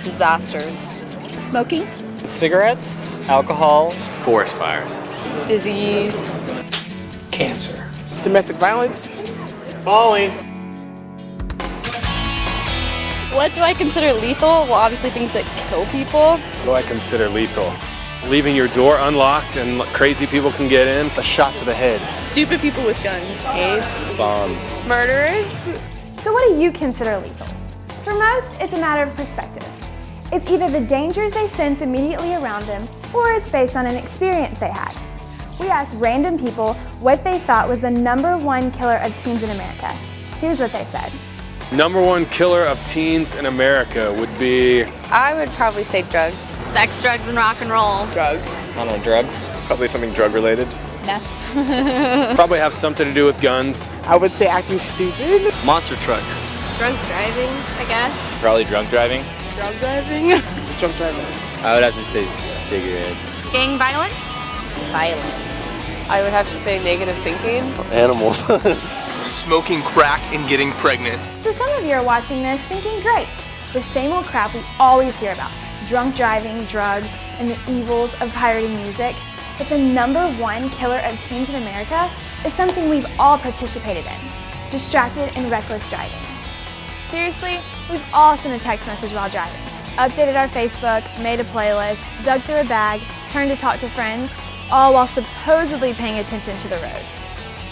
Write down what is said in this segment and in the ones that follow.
Disasters. Smoking. Cigarettes, alcohol, forest fires, Disease. cancer, domestic violence, falling. What do I consider lethal? Well, obviously things that kill people. What do I consider lethal? Leaving your door unlocked and crazy people can get in. A shot to the head. Stupid people with guns. AIDS. Bombs. Murderers. So what do you consider lethal? For most, it's a matter of perspective. It's either the dangers they sense immediately around them, or it's based on an experience they had. We asked random people what they thought was the #1 killer of teens in America. Here's what they said. #1 killer of teens in America would be... I would probably say drugs. Sex, drugs, and rock and roll. Drugs. I don't know, drugs. Probably something drug related. probably have something to do with guns. I would say acting stupid. Monster trucks. Drunk driving, I guess. Probably drunk driving. Drunk driving. Drunk driving. I would have to say cigarettes. Gang violence. Violence. I would have to say negative thinking. Animals. Smoking crack and getting pregnant. So some of you are watching this thinking, great, the same old crap we always hear about. Drunk driving, drugs, and the evils of pirating music. But the #1 killer of teens in America is something we've all participated in. Distracted and reckless driving. Seriously, we've all sent a text message while driving, updated our Facebook, made a playlist, dug through a bag, turned to talk to friends, all while supposedly paying attention to the road.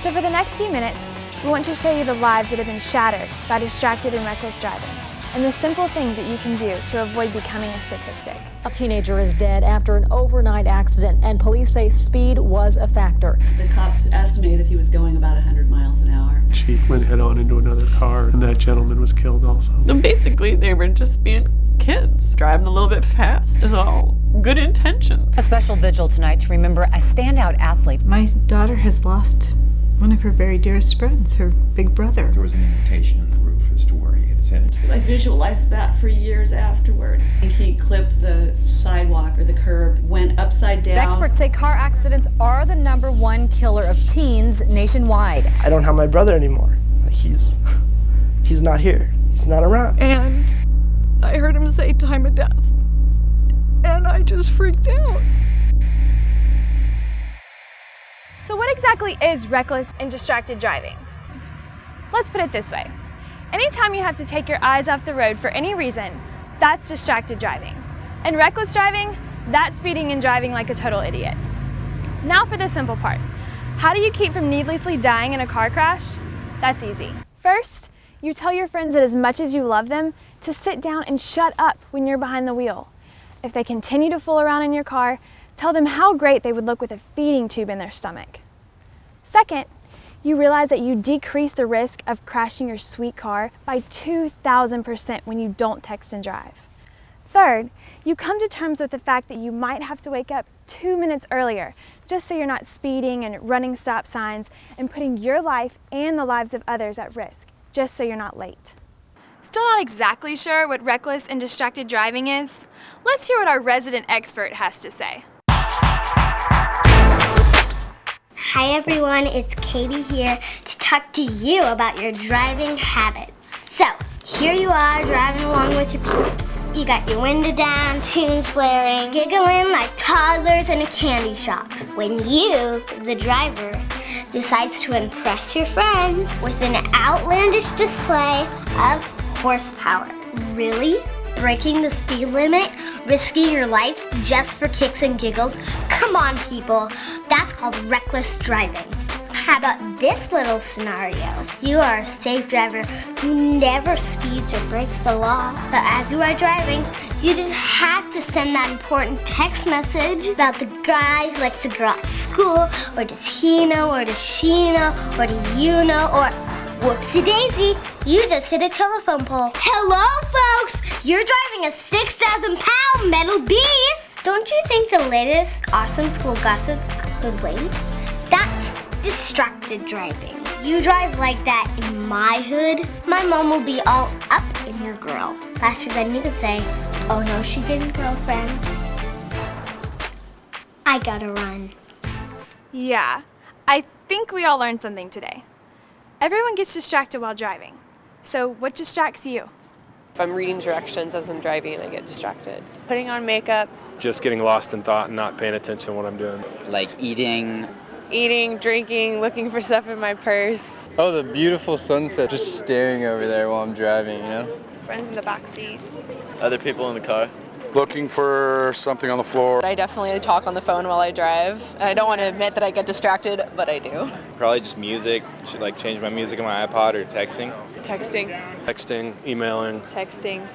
So for the next few minutes, we want to show you the lives that have been shattered by distracted and reckless driving, and the simple things that you can do to avoid becoming a statistic. A teenager is dead after an overnight accident, and police say speed was a factor. The cops estimated he was going about 100 miles an hour. She went head on into another car, and that gentleman was killed also. Basically, they were just being kids, driving a little bit fast is all. Good intentions. A special vigil tonight to remember a standout athlete. My daughter has lost one of her very dearest friends, her big brother. There was an invitation on the roof as to where he had said. I visualized that for years afterwards. He clipped the sidewalk or the curb, went upside down. Experts say car accidents are the #1 killer of teens nationwide. I don't have my brother anymore. He's not here. He's not around. And I heard him say time of death. And I just freaked out. So what exactly is reckless and distracted driving? Let's put it this way. Anytime you have to take your eyes off the road for any reason, that's distracted driving. And reckless driving, that's speeding and driving like a total idiot. Now for the simple part. How do you keep from needlessly dying in a car crash? That's easy. First, you tell your friends that as much as you love them, to sit down and shut up when you're behind the wheel. If they continue to fool around in your car, tell them how great they would look with a feeding tube in their stomach. Second, you realize that you decrease the risk of crashing your sweet car by 2,000% when you don't text and drive. Third, you come to terms with the fact that you might have to wake up 2 minutes earlier just so you're not speeding and running stop signs and putting your life and the lives of others at risk, just so you're not late. Still not exactly sure what reckless and distracted driving is? Let's hear what our resident expert has to say. Hi everyone, it's Katie here to talk to you about your driving habits. So, here you are driving along with your peeps. You got your window down, tunes blaring, giggling like toddlers in a candy shop. When you, the driver, decides to impress your friends with an outlandish display of horsepower. Really? Breaking the speed limit? Risking your life just for kicks and giggles? Come on, people. That's called reckless driving. How about this little scenario? You are a safe driver who never speeds or breaks the law. But as you are driving, you just have to send that important text message about the guy who likes the girl at school, or does he know, or does she know, or do you know, or whoopsie daisy, you just hit a telephone pole. Hello, folks! You're driving a 6,000-pound metal beast! Don't you think the latest awesome school gossip could wait? That's distracted driving. You drive like that in my hood, my mom will be all up in your grill. Faster than you could say, oh no she didn't, girlfriend. I gotta run. Yeah, I think we all learned something today. Everyone gets distracted while driving. So what distracts you? If I'm reading directions as I'm driving, I get distracted. Putting on makeup. Just getting lost in thought and not paying attention to what I'm doing. Like eating, Drinking, looking for stuff in my purse. Oh, the beautiful sunset. Just staring over there while I'm driving, you know? Friends in the back seat. Other people in the car. Looking for something on the floor. I definitely talk on the phone while I drive, and I don't want to admit that I get distracted, but I do. Probably just music. Should like change my music on my iPod or texting. Texting, emailing. Texting,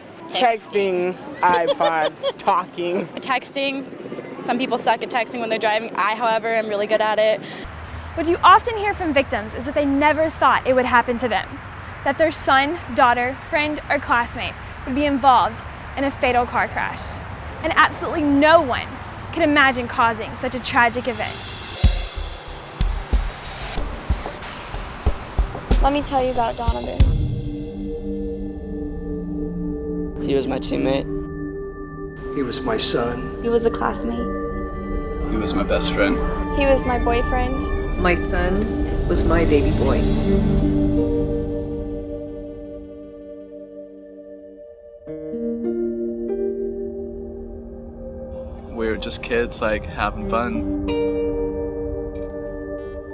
iPods, talking. Texting. Some people suck at texting when they're driving. I, however, am really good at it. What you often hear from victims is that they never thought it would happen to them, that their son, daughter, friend, or classmate would be involved in a fatal car crash. And absolutely no one could imagine causing such a tragic event. Let me tell you about Donovan. he was my teammate. He was my son. He was a classmate. He was my best friend. He was my boyfriend. My son was my baby boy. We were just kids, like, having fun. We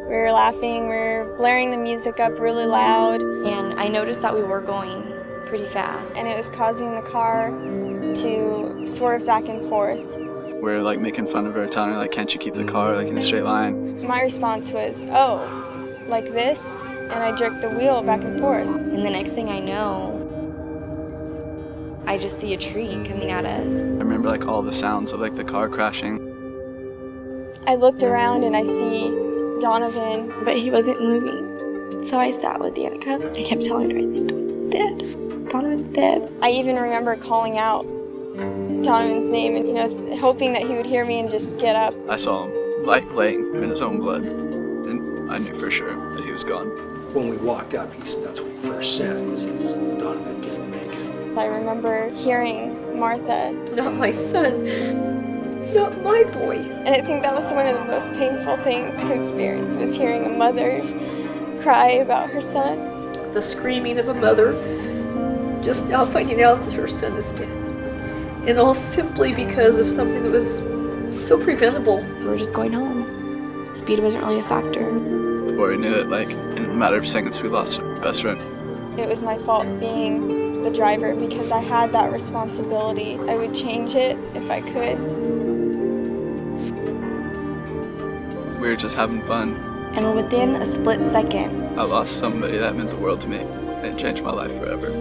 were laughing, we were blaring the music up really loud. And I noticed that we were going pretty fast. And it was causing the car to swerve back and forth. We were, like, making fun of her, telling her, like, can't you keep the car, like, in a straight line? My response was, oh, like this? And I jerked the wheel back and forth. And the next thing I know, I just see a tree coming at us. I remember, like, all the sounds of, like, the car crashing. I looked around and I see Donovan, but he wasn't moving. So I sat with Danica. I kept telling her, I think Donovan's dead. Donovan's dead. I even remember calling out Donovan's name and, hoping that he would hear me and just get up. I saw him, like, laying in his own blood, and I knew for sure that he was gone. When we walked up, that's what he first said. He said, Donovan didn't make it. I remember hearing Martha. Not my son. Not my boy. And I think that was one of the most painful things to experience, was hearing a mother cry about her son. The screaming of a mother, just now finding out that her son is dead. And all simply because of something that was so preventable. We were just going home. Speed wasn't really a factor. Before we knew it, like, in a matter of seconds, we lost our best friend. It was my fault being the driver because I had that responsibility. I would change it if I could. We were just having fun. And within a split second, I lost somebody that meant the world to me, and it changed my life forever.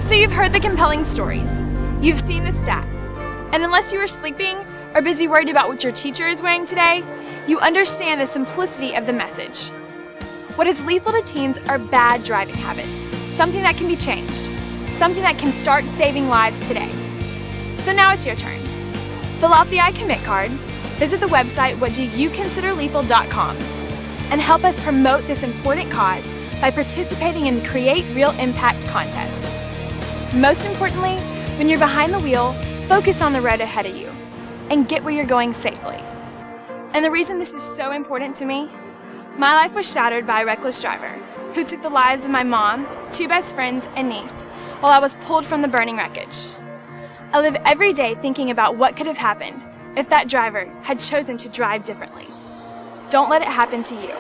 So you've heard the compelling stories, you've seen the stats, and unless you were sleeping or busy worried about what your teacher is wearing today, you understand the simplicity of the message. What is lethal to teens are bad driving habits, something that can be changed, something that can start saving lives today. So now it's your turn. Fill out the I Commit card, visit the website whatdoyouconsiderlethal.com, and help us promote this important cause by participating in the Create Real Impact contest. Most importantly, when you're behind the wheel, focus on the road ahead of you and get where you're going safely. And the reason this is so important to me, my life was shattered by a reckless driver who took the lives of my mom, 2 best friends, and niece while I was pulled from the burning wreckage. I live every day thinking about what could have happened if that driver had chosen to drive differently. Don't let it happen to you.